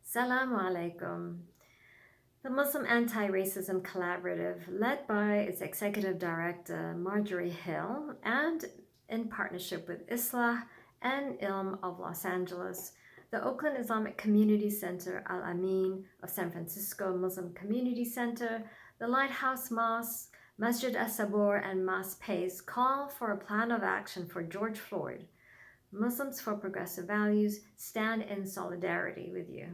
Assalamu alaikum. The Muslim Anti-Racism Collaborative, led by its executive director Margari Hill and in partnership with Islah and Ilm of Los Angeles, the Oakland Islamic Community Center, Al-Amin of San Francisco Muslim Community Center, the Lighthouse Mosque, Masjid As-Sabur, and Masjid call for a plan of action for George Floyd. Muslims for Progressive Values stand in solidarity with you.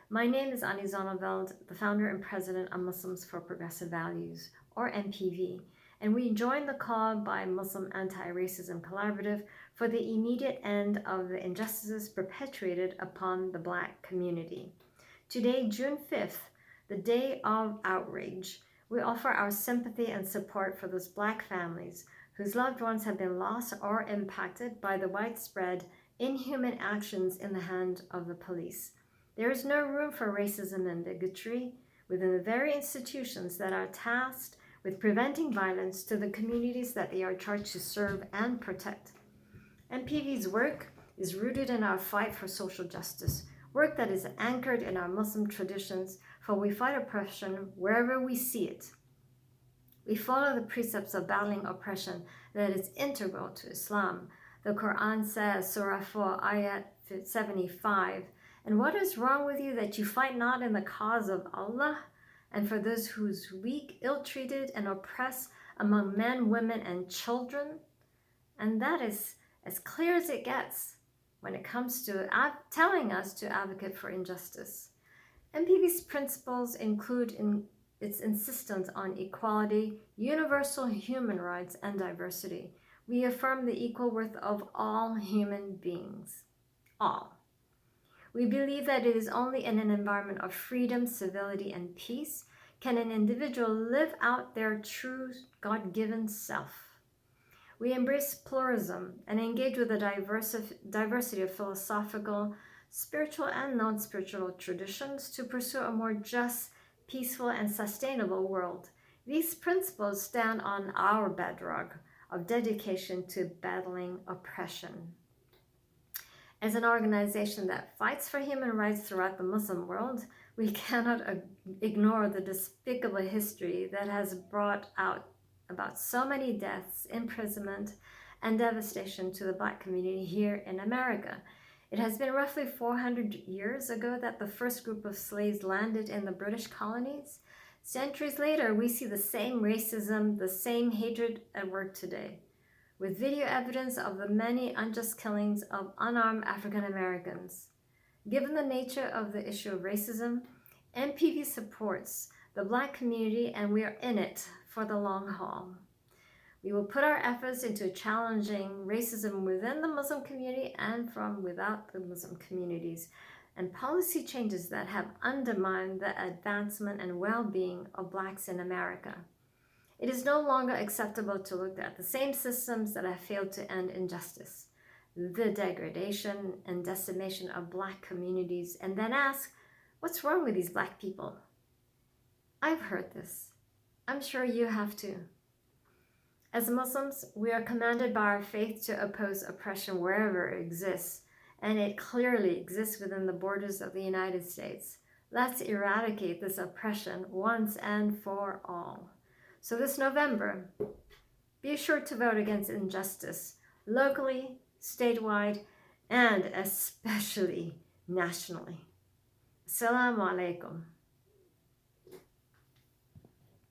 My name is Ani Zonneveld, the founder and president of Muslims for Progressive Values, or MPV, and we join the call by Muslim Anti-Racism Collaborative for the immediate end of the injustices perpetrated upon the Black community. Today, June 5th, the day of outrage, we offer our sympathy and support for those Black families whose loved ones have been lost or impacted by the widespread inhumane actions in the hand of the police. There is no room for racism and bigotry within the very institutions that are tasked with preventing violence to the communities that they are charged to serve and protect. MPV's work is rooted in our fight for social justice, work that is anchored in our Muslim traditions, for we fight oppression wherever we see it. We follow the precepts of battling oppression that is integral to Islam. The Quran says, Surah 4, Ayat 75, "And what is wrong with you that you fight not in the cause of Allah? And for those who's weak, ill-treated, and oppressed among men, women, and children?" And that is as clear as it gets when it comes to telling us to advocate for injustice. MPV's principles include its insistence on equality, universal human rights, and diversity. We affirm the equal worth of all human beings. All. We believe that it is only in an environment of freedom, civility, and peace can an individual live out their true God-given self. We embrace pluralism and engage with a diversity of philosophical, spiritual, and non-spiritual traditions to pursue a more just, peaceful, and sustainable world. These principles stand on our bedrock of dedication to battling oppression. As an organization that fights for human rights throughout the Muslim world, we cannot ignore the despicable history that has brought about so many deaths, imprisonment, and devastation to the Black community here in America. It has been roughly 400 years ago that the first group of slaves landed in the British colonies. Centuries later, we see the same racism, the same hatred at work today, with video evidence of the many unjust killings of unarmed African Americans. Given the nature of the issue of racism, MPV supports the Black community, and we are in it for the long haul. We will put our efforts into challenging racism within the Muslim community and from without the Muslim communities, and policy changes that have undermined the advancement and well-being of Blacks in America. It is no longer acceptable to look at the same systems that have failed to end injustice, the degradation and decimation of Black communities, and then ask, what's wrong with these Black people? I've heard this. I'm sure you have too. As Muslims, we are commanded by our faith to oppose oppression wherever it exists, and it clearly exists within the borders of the United States. Let's eradicate this oppression once and for all. So this November, be sure to vote against injustice, locally, statewide, and especially nationally. Assalamu alaikum.